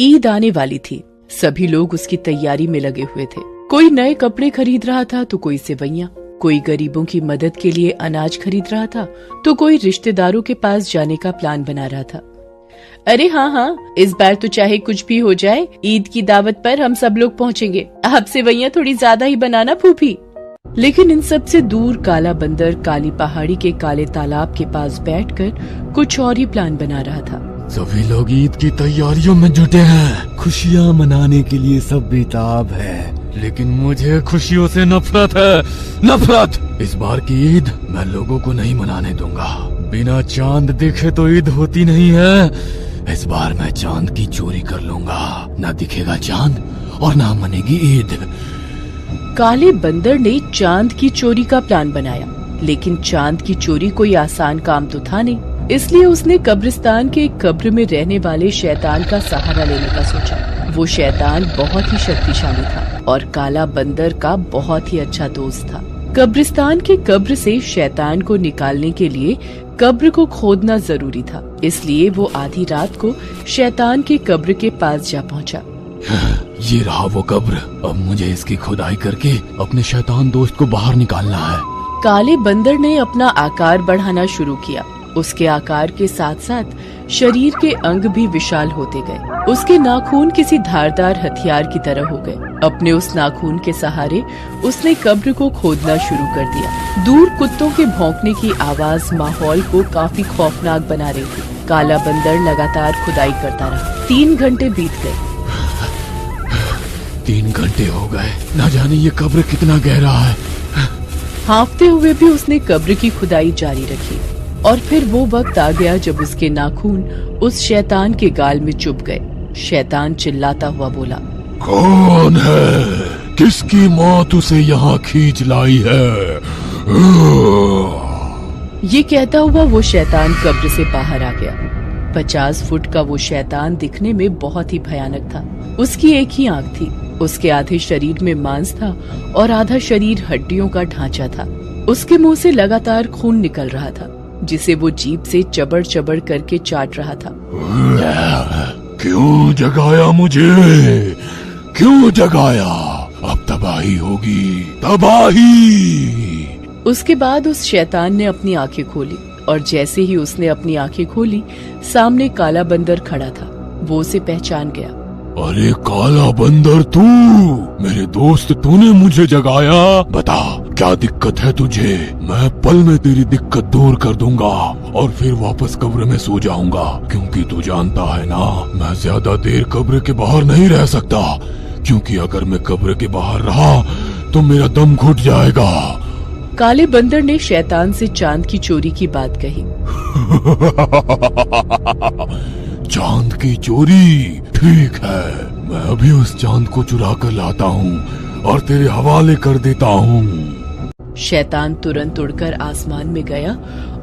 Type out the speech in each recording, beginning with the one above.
ईद आने वाली थी। सभी लोग उसकी तैयारी में लगे हुए थे। कोई नए कपड़े खरीद रहा था तो कोई सेवइयां, कोई गरीबों की मदद के लिए अनाज खरीद रहा था तो कोई रिश्तेदारों के पास जाने का प्लान बना रहा था। अरे हाँ, इस बार तो चाहे कुछ भी हो जाए, ईद की दावत पर हम सब लोग पहुँचेंगे। आप सेवइयां थोड़ी ज्यादा ही बनाना फूफी। लेकिन इन सब से दूर काला बंदर काली पहाड़ी के काले तालाब के पास बैठकर कुछ और ही प्लान बना रहा था। सभी लोग ईद की तैयारियों में जुटे हैं। खुशियाँ मनाने के लिए सब बेताब है, लेकिन मुझे खुशियों से नफरत है। नफरत! इस बार की ईद मैं लोगों को नहीं मनाने दूंगा। बिना चांद देखे तो ईद होती नहीं है। इस बार मैं चांद की चोरी कर लूंगा। ना दिखेगा चांद और ना मनेगी ईद। काले बंदर ने चांद की चोरी का प्लान बनाया, लेकिन चांद की चोरी कोई आसान काम तो था नहीं। इसलिए उसने कब्रिस्तान के एक कब्र में रहने वाले शैतान का सहारा लेने का सोचा। वो शैतान बहुत ही शक्तिशाली था और काला बंदर का बहुत ही अच्छा दोस्त था। कब्रिस्तान के कब्र से शैतान को निकालने के लिए कब्र को खोदना जरूरी था। इसलिए वो आधी रात को शैतान के कब्र के पास जा पहुंचा। ये रहा वो कब्र। अब मुझे इसकी खुदाई करके अपने शैतान दोस्त को बाहर निकालना है। काले बंदर ने अपना आकार बढ़ाना शुरू किया। उसके आकार के साथ साथ शरीर के अंग भी विशाल होते गए। उसके नाखून किसी धारदार हथियार की तरह हो गए। अपने उस नाखून के सहारे उसने कब्र को खोदना शुरू कर दिया। दूर कुत्तों के भौंकने की आवाज माहौल को काफी खौफनाक बना रही थी। काला बंदर लगातार खुदाई करता रहा। 3 घंटे बीत गए। 3 घंटे हो गए। न जाने ये कब्र कितना गहरा है। हाँफते हुए भी उसने कब्र की खुदाई जारी रखी और फिर वो वक्त आ गया जब उसके नाखून उस शैतान के गाल में चुभ गए। शैतान चिल्लाता हुआ बोला, कौन है? किसकी मौत उसे यहाँ खींच लाई है? ये कहता हुआ वो शैतान कब्र से बाहर आ गया। 50 फुट का वो शैतान दिखने में बहुत ही भयानक था। उसकी एक ही आंख थी। उसके आधे शरीर में मांस था और आधा शरीर हड्डियों का ढांचा था। उसके मुंह से लगातार खून निकल रहा था, जिसे वो जीभ से चबड़ चबड़ करके चाट रहा था। क्यों जगाया मुझे? क्यों जगाया? अब तबाही होगी, तबाही। उसके बाद उस शैतान ने अपनी आंखें खोली और जैसे ही उसने अपनी आंखें खोली, सामने काला बंदर खड़ा था। वो उसे पहचान गया। अरे काला बंदर, तू मेरे दोस्त, तूने मुझे जगाया। बता क्या दिक्कत है तुझे? मैं पल में तेरी दिक्कत दूर कर दूंगा और फिर वापस कब्र में सो जाऊंगा, क्योंकि तू जानता है ना, मैं ज्यादा देर कब्र के बाहर नहीं रह सकता, क्योंकि अगर मैं कब्र के बाहर रहा तो मेरा दम घुट जाएगा। काले बंदर ने शैतान से चांद की चोरी की बात कही। चांद की चोरी? ठीक है, मैं अभी उस चांद को चुरा कर लाता हूँ और तेरे हवाले कर देता हूँ। शैतान तुरंत उड़कर आसमान में गया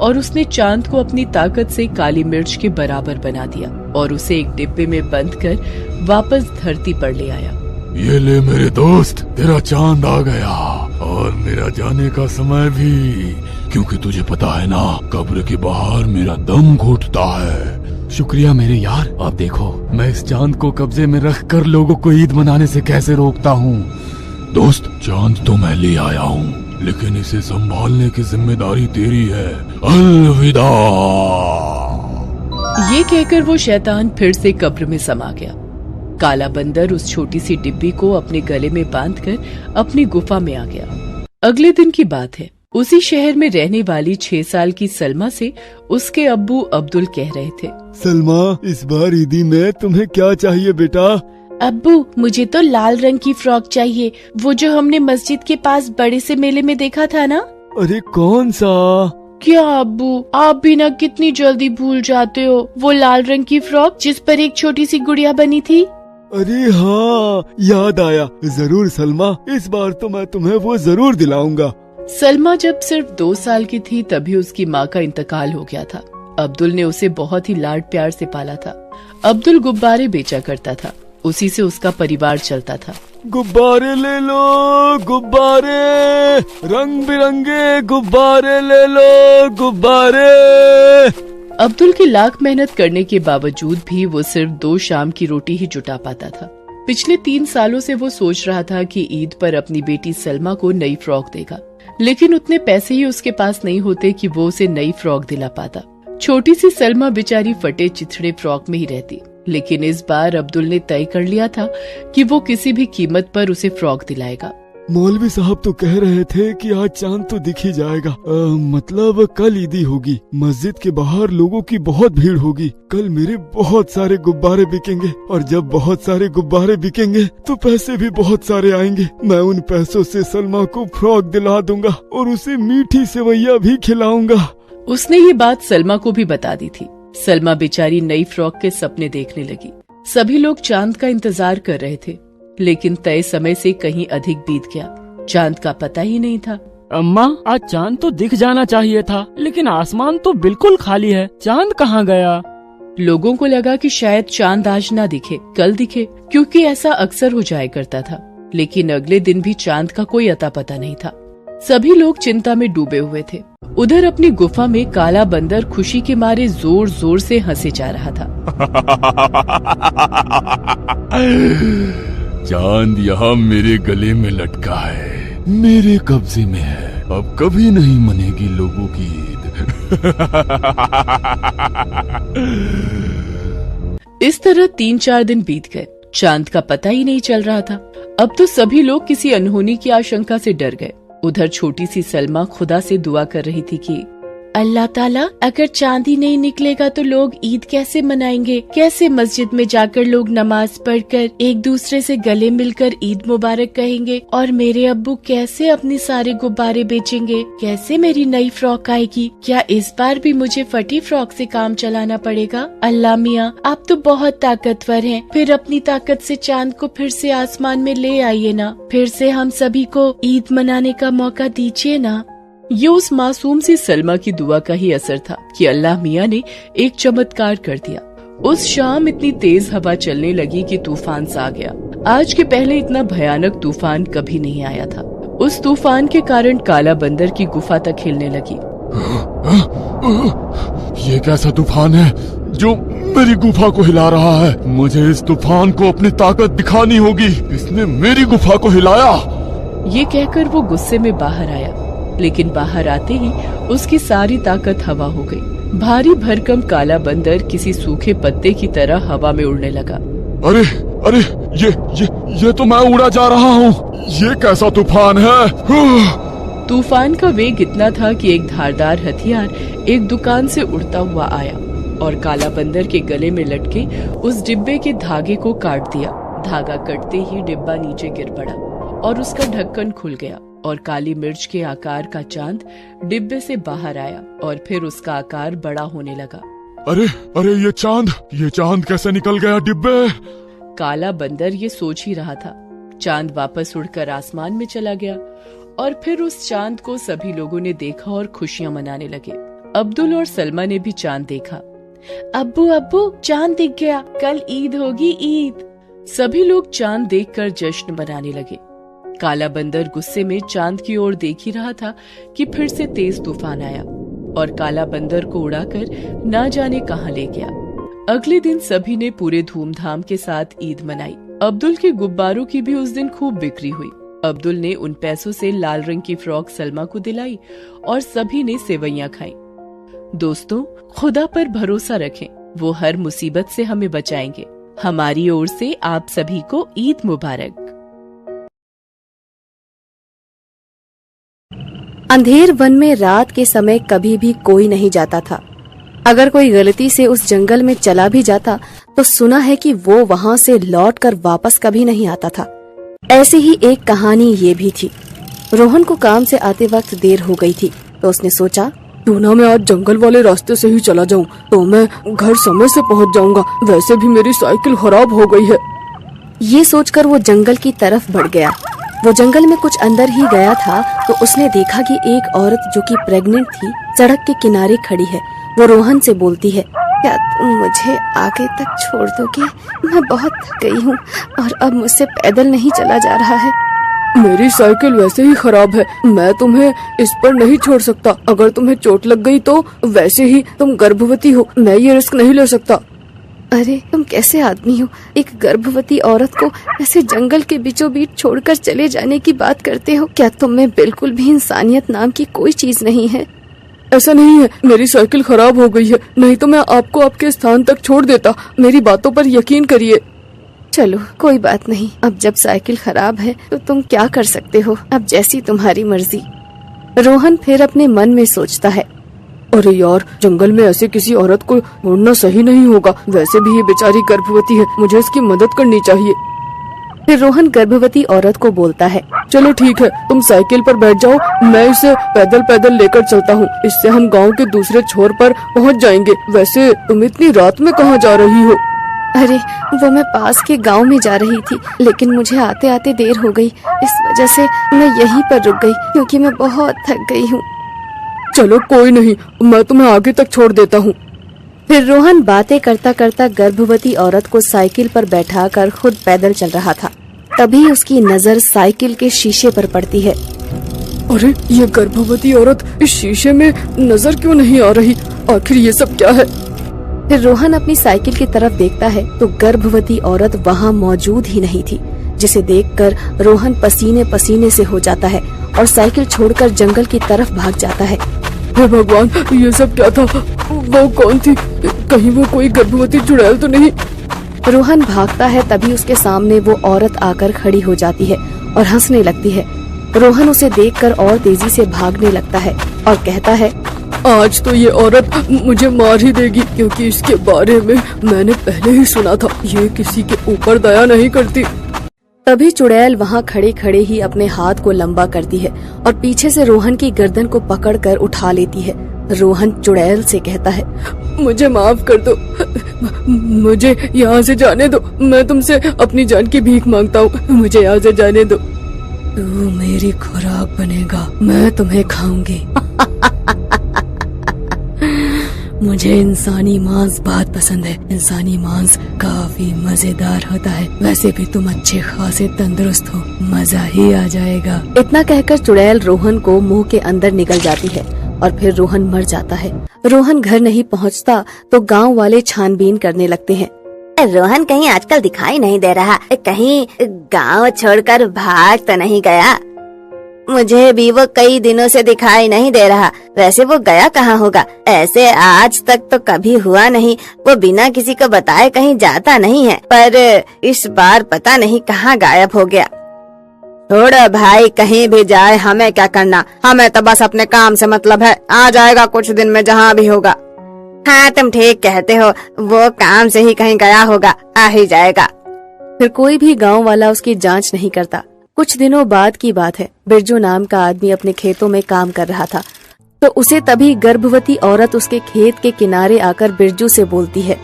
और उसने चांद को अपनी ताकत से काली मिर्च के बराबर बना दिया और उसे एक डिब्बे में बंद कर वापस धरती पर ले आया। ये ले मेरे दोस्त, तेरा चांद आ गया और मेरा जाने का समय भी, क्योंकि तुझे पता है ना, कब्र के बाहर मेरा दम घुटता है। शुक्रिया मेरे यार। अब देखो मैं इस चांद को कब्जे में रखकर लोगों को ईद मनाने से कैसे रोकता हूँ। दोस्त, चांद तो मैं ले आया हूँ, लेकिन इसे संभालने की जिम्मेदारी तेरी है। अलविदा। ये कहकर वो शैतान फिर से कब्र में समा गया। काला बंदर उस छोटी सी डिब्बी को अपने गले में बांधकर अपनी गुफा में आ गया। अगले दिन की बात है। उसी शहर में रहने वाली 6 साल की सलमा से उसके अब्बू अब्दुल कह रहे थे, सलमा, इस बार ईदी में तुम्हें क्या चाहिए बेटा? अब्बू, मुझे तो लाल रंग की फ्रॉक चाहिए, वो जो हमने मस्जिद के पास बड़े से मेले में देखा था ना। अरे कौन सा? क्या अब्बू, आप भी ना कितनी जल्दी भूल जाते हो, वो लाल रंग की फ्रॉक जिस पर एक छोटी सी गुड़िया बनी थी। अरे हाँ, याद आया। जरूर सलमा, इस बार तो मैं तुम्हें वो जरूर दिलाऊंगा। सलमा जब सिर्फ 2 साल की थी तभी उसकी माँ का इंतकाल हो गया था। अब्दुल ने उसे बहुत ही लाड प्यार से पाला था। अब्दुल गुब्बारे बेचा करता था, उसी से उसका परिवार चलता था। गुब्बारे ले लो, गुब्बारे, रंग बिरंगे गुब्बारे ले लो, गुब्बारे। अब्दुल की लाख मेहनत करने के बावजूद भी वो सिर्फ 2 शाम की रोटी ही जुटा पाता था। पिछले 3 सालों से वो सोच रहा था कि ईद पर अपनी बेटी सलमा को नई फ्रॉक देगा, लेकिन उतने पैसे ही उसके पास नहीं होते कि वो उसे नई फ्रॉक दिला पाता। छोटी सी सलमा बेचारी फटे चिथड़े फ्रॉक में ही रहती, लेकिन इस बार अब्दुल ने तय कर लिया था कि वो किसी भी कीमत पर उसे फ्रॉक दिलाएगा। मौलवी साहब तो कह रहे थे कि आज चांद तो दिख ही जाएगा। मतलब कल ईदी होगी, मस्जिद के बाहर लोगों की बहुत भीड़ होगी। कल मेरे बहुत सारे गुब्बारे बिकेंगे और जब बहुत सारे गुब्बारे बिकेंगे तो पैसे भी बहुत सारे आएंगे। मैं उन पैसों से सलमा को फ्रॉक दिला दूंगा और उसे मीठी सेवैया भी खिलाऊंगा। उसने ये बात सलमा को भी बता दी थी। सलमा बेचारी नई फ्रॉक के सपने देखने लगी। सभी लोग चांद का इंतजार कर रहे थे, लेकिन तय समय से कहीं अधिक बीत गया। चांद का पता ही नहीं था। अम्मा, आज चांद तो दिख जाना चाहिए था, लेकिन आसमान तो बिल्कुल खाली है। चांद कहाँ गया? लोगों को लगा कि शायद चांद आज ना दिखे, कल दिखे, क्योंकि ऐसा अक्सर हो जाया करता था। लेकिन अगले दिन भी चांद का कोई अता पता नहीं था। सभी लोग चिंता में डूबे हुए थे। उधर अपनी गुफा में काला बंदर खुशी के मारे जोर जोर से हंसे जा रहा था। चांद यहाँ मेरे गले में लटका है, मेरे कब्जे में है। अब कभी नहीं मनेगी लोगों की ईद। इस तरह 3-4 दिन बीत गए। चांद का पता ही नहीं चल रहा था। अब तो सभी लोग किसी अनहोनी की आशंका से डर गए। उधर छोटी सी सलमा खुदा से दुआ कर रही थी कि अल्लाह ताला, अगर चांद ही नहीं निकलेगा तो लोग ईद कैसे मनाएंगे? कैसे मस्जिद में जाकर लोग नमाज पढ़कर एक दूसरे से गले मिलकर ईद मुबारक कहेंगे? और मेरे अब्बू कैसे अपनी सारे गुब्बारे बेचेंगे? कैसे मेरी नई फ्रॉक आएगी? क्या इस बार भी मुझे फटी फ्रॉक से काम चलाना पड़ेगा? अल्लाह मियाँ, आप तो बहुत ताकतवर हैं। फिर अपनी ताकत से चांद को फिर से आसमान में ले आइए ना। फिर से हम सभी को ईद मनाने का मौका दीजिए ना। ये उस मासूम सी सलमा की दुआ का ही असर था कि अल्लाह मियाँ ने एक चमत्कार कर दिया। उस शाम इतनी तेज हवा चलने लगी कि तूफान सा आ गया। आज के पहले इतना भयानक तूफान कभी नहीं आया था। उस तूफान के कारण काला बंदर की गुफा तक हिलने लगी। ये कैसा तूफान है जो मेरी गुफा को हिला रहा है? मुझे इस तूफान को अपनी ताकत दिखानी होगी। इसने मेरी गुफा को हिलाया। ये कहकर वो गुस्से में बाहर आया, लेकिन बाहर आते ही उसकी सारी ताकत हवा हो गई। भारी भरकम काला बंदर किसी सूखे पत्ते की तरह हवा में उड़ने लगा। अरे अरे, ये तो मैं उड़ा जा रहा हूँ। ये कैसा तूफान है? तूफान का वेग इतना था कि एक धारदार हथियार एक दुकान से उड़ता हुआ आया और काला बंदर के गले में लटके उस डिब्बे के धागे को काट दिया। धागा कटते ही डिब्बा नीचे गिर पड़ा और उसका ढक्कन खुल गया और काली मिर्च के आकार का चांद डिब्बे से बाहर आया और फिर उसका आकार बड़ा होने लगा। अरे अरे, ये चांद कैसे निकल गया डिब्बे? काला बंदर ये सोच ही रहा था। चांद वापस उड़कर आसमान में चला गया और फिर उस चांद को सभी लोगों ने देखा और खुशियां मनाने लगे। अब्दुल और सलमा ने भी चांद देखा। अब्बू अब्बू, चांद दिख गया, कल ईद होगी, ईद। सभी लोग चांद देखकर जश्न मनाने लगे। काला बंदर गुस्से में चांद की ओर देख ही रहा था कि फिर से तेज तूफान आया और काला बंदर को उड़ाकर ना जाने कहां ले गया। अगले दिन सभी ने पूरे धूमधाम के साथ ईद मनाई। अब्दुल के गुब्बारों की भी उस दिन खूब बिक्री हुई। अब्दुल ने उन पैसों से लाल रंग की फ्रॉक सलमा को दिलाई और सभी ने सेवैयां खाई। दोस्तों, खुदा पर भरोसा रखें, वो हर मुसीबत से हमें बचाएंगे। हमारी ओर से आप सभी को ईद मुबारक। अंधेर वन में रात के समय कभी भी कोई नहीं जाता था। अगर कोई गलती से उस जंगल में चला भी जाता तो सुना है कि वो वहाँ से लौटकर वापस कभी नहीं आता था। ऐसी ही एक कहानी ये भी थी। रोहन को काम से आते वक्त देर हो गई थी तो उसने सोचा, क्यों ना मैं आज जंगल वाले रास्ते से ही चला जाऊं, तो मैं घर समय से पहुंच जाऊंगा। वैसे भी मेरी साइकिल खराब हो गई है। ये सोचकर वो जंगल की तरफ बढ़ गया। वो जंगल में कुछ अंदर ही गया था तो उसने देखा कि एक औरत जो कि प्रेग्नेंट थी सड़क के किनारे खड़ी है। वो रोहन से बोलती है, क्या तुम मुझे आगे तक छोड़ दोगे? मैं बहुत थक गई हूँ और अब मुझसे पैदल नहीं चला जा रहा है। मेरी साइकिल वैसे ही खराब है, मैं तुम्हें इस पर नहीं छोड़ सकता। अगर तुम्हें चोट लग गई तो वैसे ही तुम गर्भवती हो, मैं ये रिस्क नहीं ले सकता। अरे तुम कैसे आदमी हो, एक गर्भवती औरत को ऐसे जंगल के बीचों बीच छोड़कर चले जाने की बात करते हो? क्या तुम में बिल्कुल भी इंसानियत नाम की कोई चीज नहीं है? ऐसा नहीं है, मेरी साइकिल खराब हो गई है, नहीं तो मैं आपको आपके स्थान तक छोड़ देता। मेरी बातों पर यकीन करिए। चलो कोई बात नहीं, अब जब साइकिल खराब है तो तुम क्या कर सकते हो, अब जैसी तुम्हारी मर्जी। रोहन फिर अपने मन में सोचता है, अरे यार, जंगल में ऐसे किसी औरत को छोड़ना सही नहीं होगा। वैसे भी ये बेचारी गर्भवती है, मुझे इसकी मदद करनी चाहिए। फिर रोहन गर्भवती औरत को बोलता है, चलो ठीक है, तुम साइकिल पर बैठ जाओ, मैं इसे पैदल पैदल लेकर चलता हूँ। इससे हम गांव के दूसरे छोर पर पहुँच जाएंगे। वैसे तुम इतनी रात में कहाँ जा रही हो? अरे वो मैं पास के गांव में जा रही थी, लेकिन मुझे आते आते देर हो गई, इस वजह से मैं यहीं पर रुक गई क्योंकि मैं बहुत थक गई हूँ। चलो कोई नहीं, मैं तुम्हें आगे तक छोड़ देता हूँ। फिर रोहन बातें करता करता गर्भवती औरत को साइकिल पर बैठाकर खुद पैदल चल रहा था। तभी उसकी नजर साइकिल के शीशे पर पड़ती है। अरे ये गर्भवती औरत इस शीशे में नजर क्यों नहीं आ रही? आखिर ये सब क्या है? फिर रोहन अपनी साइकिल की तरफ देखता है तो गर्भवती औरत वहाँ मौजूद ही नहीं थी, जिसे देखकर रोहन पसीने पसीने से हो जाता है और साइकिल छोड़कर जंगल की तरफ भाग जाता है। हे भगवान, ये सब क्या था? वो कौन थी? कहीं वो कोई गर्भवती चुड़ैल तो नहीं? रोहन भागता है, तभी उसके सामने वो औरत आकर खड़ी हो जाती है और हंसने लगती है। रोहन उसे देखकर और तेजी से भागने लगता है और कहता है, आज तो ये औरत मुझे मार ही देगी, क्योंकि इसके बारे में मैंने पहले ही सुना था। ये किसी के ऊपर दया नहीं करती। तभी चुड़ैल वहाँ खड़े खड़े ही अपने हाथ को लंबा करती है और पीछे से रोहन की गर्दन को पकड़कर उठा लेती है। रोहन चुड़ैल से कहता है, मुझे माफ कर दो, मुझे यहाँ से जाने दो। मैं तुमसे अपनी जान की भीख मांगता हूँ, मुझे यहाँ से जाने दो। तू मेरी खुराक बनेगा, मैं तुम्हें खाऊंगी। मुझे इंसानी मांस बहुत पसंद है, इंसानी मांस काफी मजेदार होता है। वैसे भी तुम अच्छे खासे तंदुरुस्त हो, मजा ही आ जाएगा। इतना कहकर चुड़ैल रोहन को मुंह के अंदर निकल जाती है और फिर रोहन मर जाता है। रोहन घर नहीं पहुंचता तो गांव वाले छानबीन करने लगते हैं। रोहन कहीं आजकल दिखाई नहीं दे रहा, कहीं गांव छोड़कर भाग तो नहीं गया? मुझे भी वो कई दिनों से दिखाई नहीं दे रहा। वैसे वो गया कहाँ होगा? ऐसे आज तक तो कभी हुआ नहीं, वो बिना किसी को बताए कहीं जाता नहीं है, पर इस बार पता नहीं कहाँ गायब हो गया। छोड़ो भाई, कहीं भी जाए हमें क्या करना, हमें तो बस अपने काम से मतलब है। आ जाएगा कुछ दिन में जहाँ भी होगा। हाँ तुम ठीक कहते हो, वो काम से ही कहीं गया होगा, आ ही जाएगा। फिर कोई भी गांव वाला उसकी जांच नहीं करता। कुछ दिनों बाद की बात है, बिरजू नाम का आदमी अपने खेतों में काम कर रहा था तो उसे तभी गर्भवती औरत उसके खेत के किनारे आकर बिरजू से बोलती है,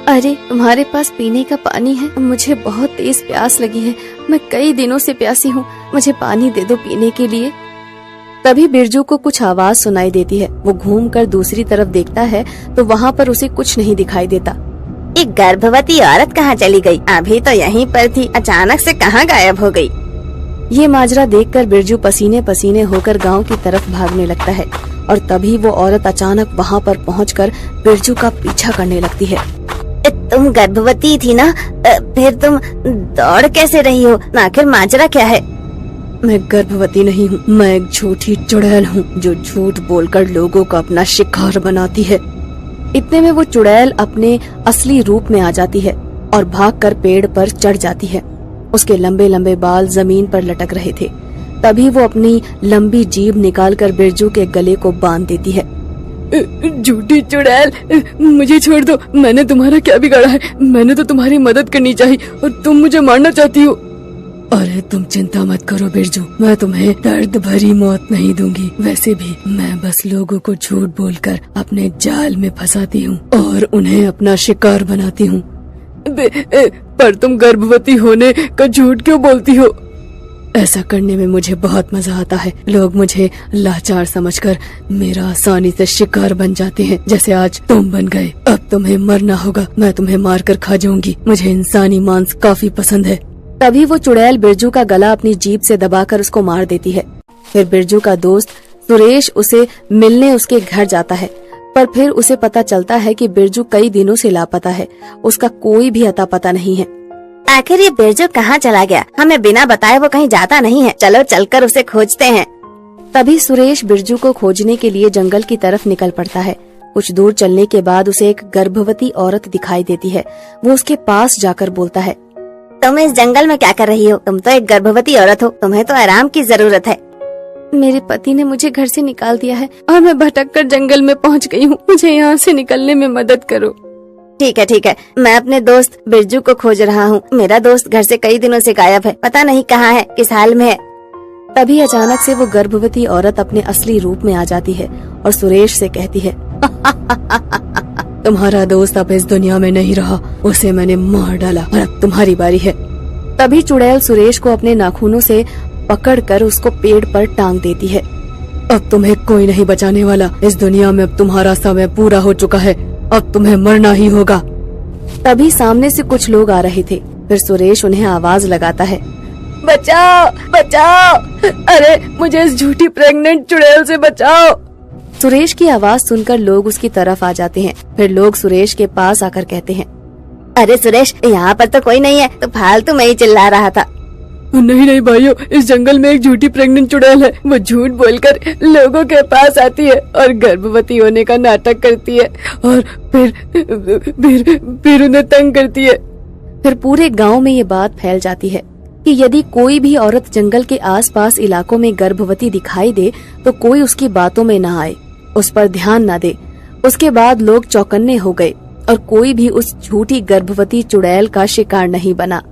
अरे तुम्हारे पास पीने का पानी है? मुझे बहुत तेज प्यास लगी है, मैं कई दिनों से प्यासी हूँ, मुझे पानी दे दो पीने के लिए। तभी बिरजू को कुछ आवाज सुनाई देती है। वो घूमकर दूसरी तरफ देखता है तो वहाँ पर उसे कुछ नहीं दिखाई देता। एक गर्भवती औरत कहाँ चली गई? अभी तो यहीं पर थी, अचानक से कहाँ गायब हो गई? ये माजरा देखकर बिरजू पसीने पसीने होकर गांव की तरफ भागने लगता है और तभी वो औरत अचानक वहाँ पर पहुंचकर बिरजू का पीछा करने लगती है। तुम गर्भवती थी ना, फिर तुम दौड़ कैसे रही हो? आखिर माजरा क्या है? मैं गर्भवती नहीं हूँ, मैं एक झूठी चुड़ैल हूँ जो झूठ बोलकर लोगों को अपना शिकार बनाती है। इतने में वो चुड़ैल अपने असली रूप में आ जाती है और भागकर पेड़ पर चढ़ जाती है। उसके लंबे लंबे बाल जमीन पर लटक रहे थे। तभी वो अपनी लंबी जीभ निकालकर बिरजू के गले को बांध देती है। झूठी चुड़ैल, मुझे छोड़ दो, मैंने तुम्हारा क्या बिगाड़ा है? मैंने तो तुम्हारी मदद करनी चाहिए और तुम मुझे मारना चाहती हो। अरे तुम चिंता मत करो बिरजू, मैं तुम्हें दर्द भरी मौत नहीं दूंगी। वैसे भी मैं बस लोगों को झूठ बोलकर अपने जाल में फंसाती हूँ और उन्हें अपना शिकार बनाती हूँ। पर तुम गर्भवती होने का झूठ क्यों बोलती हो? ऐसा करने में मुझे बहुत मजा आता है। लोग मुझे लाचार समझकर मेरा आसानी से शिकार बन जाते हैं, जैसे आज तुम बन गए। अब तुम्हें मरना होगा, मैं तुम्हें मारकर खा जाऊंगी। मुझे इंसानी मांस काफी पसंद है। तभी वो चुड़ैल बिरजू का गला अपनी जीभ से दबाकर उसको मार देती है। फिर बिरजू का दोस्त सुरेश उसे मिलने उसके घर जाता है, पर फिर उसे पता चलता है कि बिरजू कई दिनों से लापता है, उसका कोई भी अता पता नहीं है। आखिर ये बिरजू कहाँ चला गया? हमें बिना बताए वो कहीं जाता नहीं है। चलो चलकर उसे खोजते हैं। तभी सुरेश बिरजू को खोजने के लिए जंगल की तरफ निकल पड़ता है। कुछ दूर चलने के बाद उसे एक गर्भवती औरत दिखाई देती है। वो उसके पास जाकर बोलता है, तुम इस जंगल में क्या कर रही हो? तुम तो एक गर्भवती औरत हो, तुम्हें तो आराम की जरूरत है। मेरे पति ने मुझे घर से निकाल दिया है और मैं भटक कर जंगल में पहुंच गई हूँ। मुझे यहाँ से निकलने में मदद करो। ठीक है, मैं अपने दोस्त बिरजू को खोज रहा हूँ। मेरा दोस्त घर से कई दिनों से गायब है, पता नहीं कहाँ है, किस हाल में है। तभी अचानक से वो गर्भवती औरत अपने असली रूप में आ जाती है और सुरेश से कहती है, तुम्हारा दोस्त अब इस दुनिया में नहीं रहा, उसे मैंने मार डाला और अब तुम्हारी बारी है। तभी चुड़ैल सुरेश को अपने नाखूनों से पकड़कर उसको पेड़ पर टांग देती है। अब तुम्हें कोई नहीं बचाने वाला, इस दुनिया में अब तुम्हारा समय पूरा हो चुका है, अब तुम्हें मरना ही होगा। तभी सामने से कुछ लोग आ रहे थे। फिर सुरेश उन्हें आवाज लगाता है, बचाओ बचाओ, अरे मुझे इस झूठी प्रेग्नेंट चुड़ैल से बचाओ। सुरेश की आवाज सुनकर लोग उसकी तरफ आ जाते हैं। फिर लोग सुरेश के पास आकर कहते हैं, अरे सुरेश, यहाँ पर तो कोई नहीं है, तो फालतू में ही चिल्ला रहा था। नहीं भाइयों, इस जंगल में एक झूठी प्रेग्नेंट चुड़ैल है। वो झूठ बोलकर लोगों के पास आती है और गर्भवती होने का नाटक करती है और फिर उन्हें तंग करती है। फिर पूरे गांव में ये बात फैल जाती है कि यदि कोई भी औरत जंगल के आसपास इलाकों में गर्भवती दिखाई दे तो कोई उसकी बातों में न आए, उस पर ध्यान न दे। उसके बाद लोग चौकन्ने हो गए और कोई भी उस झूठी गर्भवती चुड़ैल का शिकार नहीं बना।